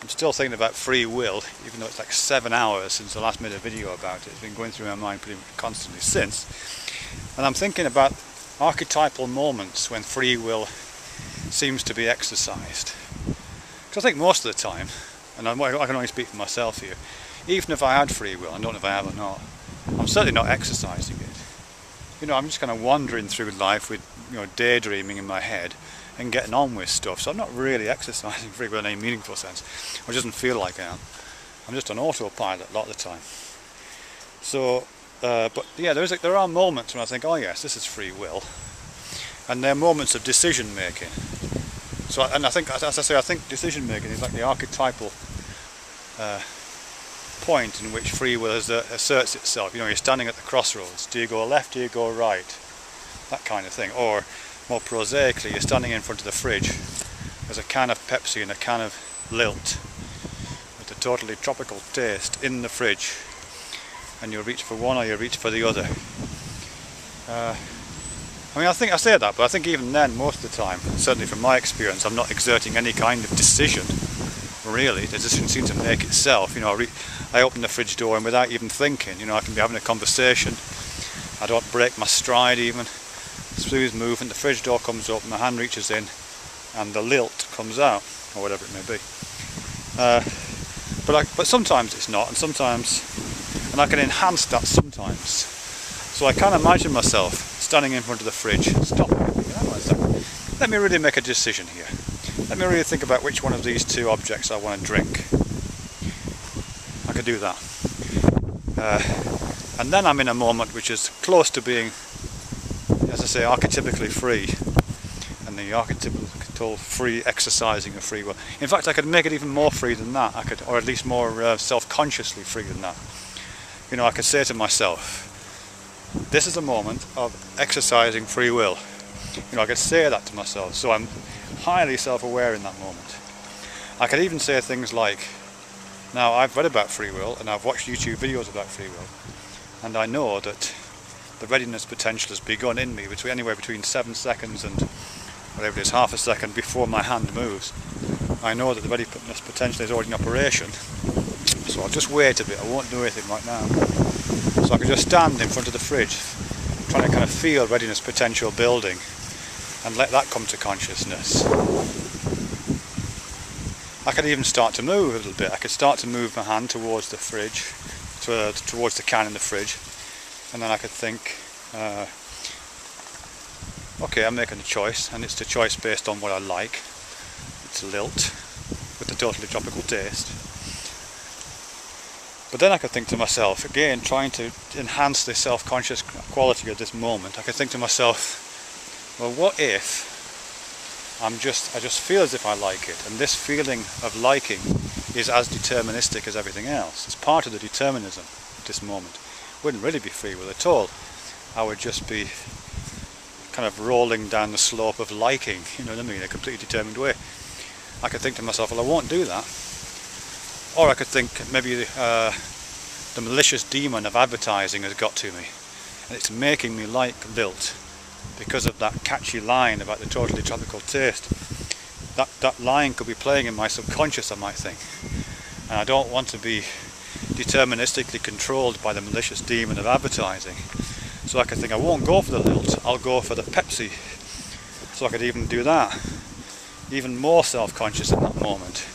I'm still thinking about free will, even though it's like 7 hours since I last made a video about it. It's been going through my mind pretty much constantly since. And I'm thinking about archetypal moments when free will seems to be exercised. Because I think most of the time, and I can only speak for myself here, even if I had free will, I don't know if I have or not, I'm certainly not exercising it. You know, I'm just kind of wandering through life with, you know, daydreaming in my head and getting on with stuff. So I'm not really exercising free will in any meaningful sense. Or it doesn't feel like I am. I'm just on autopilot a lot of the time. So, but yeah, there are moments when I think, oh yes, this is free will. And they're moments of decision making. So, and I think, as I say, I think decision making is like the archetypal point in which free will asserts itself. You know, you're standing at the crossroads. Do you go left? Do you go right? That kind of thing. Or more prosaically, you're standing in front of the fridge. There's a can of Pepsi and a can of Lilt with a totally tropical taste in the fridge, and you reach for one or you reach for the other. I mean, I think I say that, but I think even then, most of the time, certainly from my experience, I'm not exerting any kind of decision. Really, the decision seems to make itself. You know, I open the fridge door and without even thinking, you know, I can be having a conversation. I don't break my stride even. Smooth movement, the fridge door comes up, my hand reaches in and the lilt comes out, or whatever it may be. But sometimes it's not, and sometimes, and I can enhance that sometimes. So I can imagine myself standing in front of the fridge, stopping and thinking, hang on a second, let me really make a decision here. Let me really think about which one of these two objects I want to drink. I could do that. And then I'm in a moment which is close to being, as I say, archetypically free, and the archetypal free exercising of free will. In fact, I could make it even more free than that. I could, or at least more self-consciously free than that. You know, I could say to myself, this is a moment of exercising free will. You know, I could say that to myself, so I'm highly self-aware in that moment. I could even say things like, now I've read about free will and I've watched YouTube videos about free will, and I know that the readiness potential has begun in me anywhere between 7 seconds and whatever it is, half a second before my hand moves. I know that the readiness potential is already in operation, so I'll just wait a bit. I won't do anything right now. So I can just stand in front of the fridge, trying to kind of feel readiness potential building and let that come to consciousness. I could even start to move a little bit. I could start to move my hand towards the fridge, towards the can in the fridge, and then I could think, okay, I'm making a choice, and it's the choice based on what I like. It's Lilt with the totally tropical taste. But then I could think to myself, again, trying to enhance the self-conscious quality of this moment, I could think to myself, well, what if I just feel as if I like it, and this feeling of liking is as deterministic as everything else. It's part of the determinism of this moment. It wouldn't really be free will at all. I would just be kind of rolling down the slope of liking, you know what I mean, in a completely determined way. I could think to myself, well, I won't do that. Or I could think maybe the malicious demon of advertising has got to me, and it's making me like Lilt because of that catchy line about the totally tropical taste. That line could be playing in my subconscious, I might think, and I don't want to be deterministically controlled by the malicious demon of advertising. So I could think, I won't go for the Lilt, I'll go for the Pepsi. So I could even do that, even more self-conscious in that moment,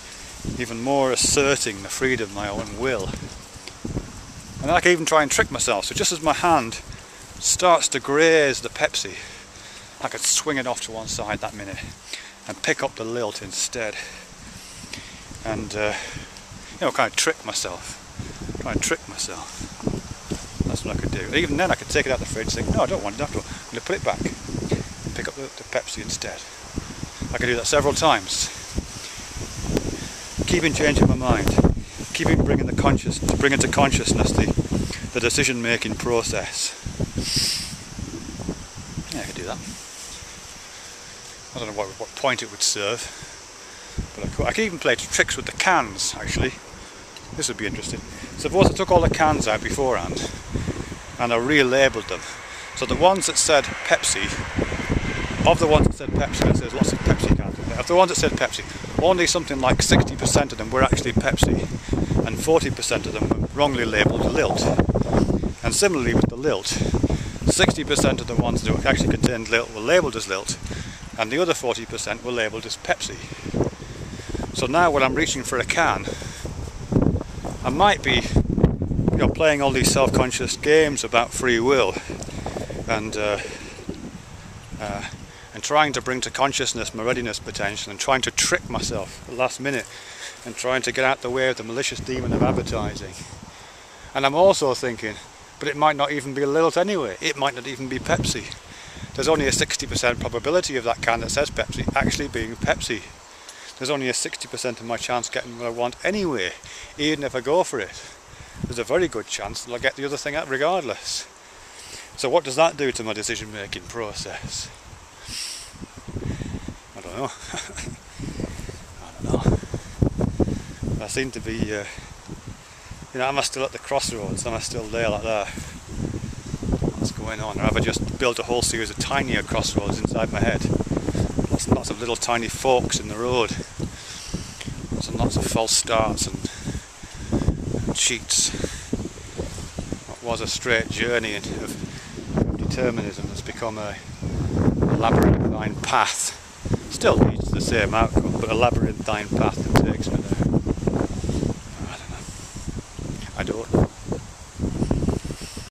even more asserting the freedom of my own will. And then I could even try and trick myself, so just as my hand starts to graze the Pepsi, I could swing it off to one side that minute and pick up the Lilt instead, and you know, kind of trick myself, try and trick myself. That's what I could do. And even then I could take it out of the fridge and think, no, I don't want it after all, I'm going to put it back and pick up the Pepsi instead. I could do that several times, keeping changing my mind, keeping bringing into consciousness the decision making process. Yeah, I could do that. I don't know what point it would serve, but I could even play tricks with the cans, actually. This would be interesting. Suppose I took all the cans out beforehand and I relabelled them. So the ones that said Pepsi, of the ones that said Pepsi, there's lots of Pepsi cans in there. Of the ones that said Pepsi, only something like 60% of them were actually Pepsi, and 40% of them were wrongly labelled Lilt. And similarly with the Lilt, 60% of the ones that actually contained Lilt were labelled as Lilt, and the other 40% were labelled as Pepsi. So now when I'm reaching for a can, I might be, playing all these self-conscious games about free will, and trying to bring to consciousness my readiness potential, and trying to trick myself at the last minute, and trying to get out the way of the malicious demon of advertising. And I'm also thinking, but it might not even be Lilt anyway, it might not even be Pepsi. There's only a 60% probability of that can that says Pepsi actually being Pepsi. There's only a 60% of my chance getting what I want anyway, even if I go for it. There's a very good chance that I'll get the other thing out regardless. So what does that do to my decision making process? I don't know. I seem to be, am I still at the crossroads? Am I still there like that? What's going on? Or have I just built a whole series of tinier crossroads inside my head? Lots of little tiny forks in the road. Lots of false starts and cheats. What was a straight journey of determinism has become a labyrinthine path. Still leads to the same outcome, but a labyrinthine path that takes me there. I don't know.